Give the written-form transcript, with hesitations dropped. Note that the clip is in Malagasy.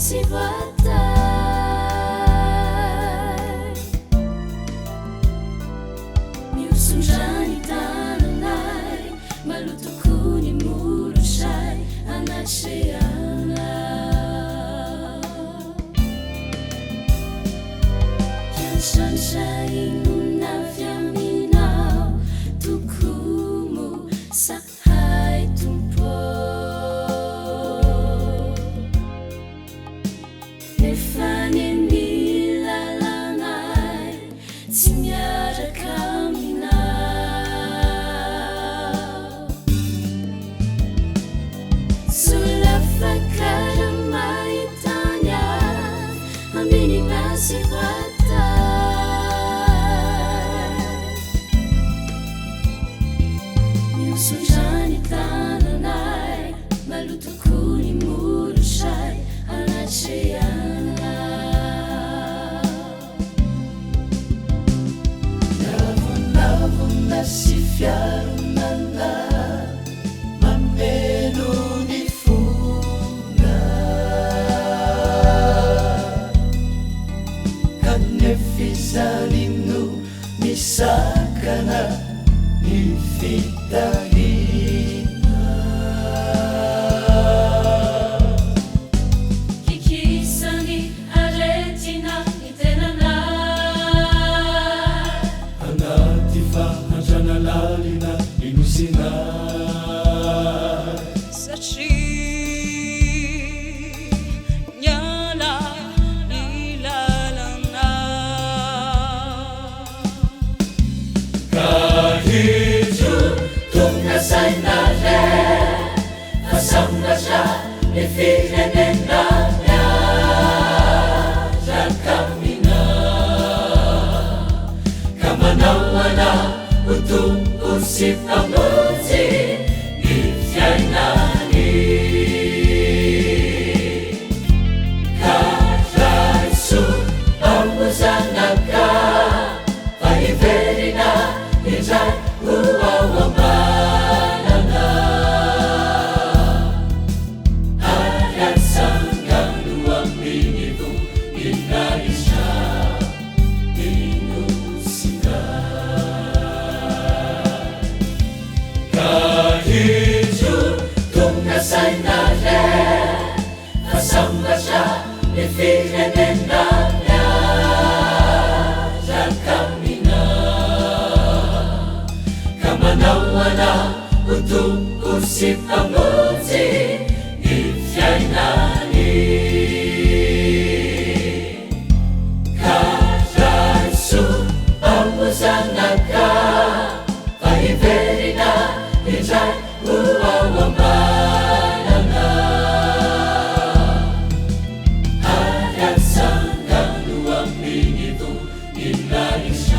masih batai miusung jani tananay maluto ni muro siya'y anak siya yang sunshine na fiaminaw tukumu sa hai tumpo nefanin nilalangay sinyara kaminaw sulafay kadamaitanya amini masih Sunjani tananay maluto ni muro siya'y anak siya Navon na si fiarunana mameno ni funa kanefizalinu misakana ni fitahina kikisani aretina itenanay anati fahadranalalina inusinay Satria nyala nilalana kahit tungasay na rin kasama siya ifinanin na niya siya kami na kamanawa na utong usip ang muzi ifyay na ni kadraisu ang usanag ka paiberi na ijay uwawamanana ayat sanggang luang minggu inaisya inusika kahit tungasay na rin kasama siya ifinanin na niya siya kami na kamanawa na utong usip ang muzi ifyay na ni kadraisu ang usanag ka paiberi na ijay uwawamanana ayat sanggang luang minggu inaisya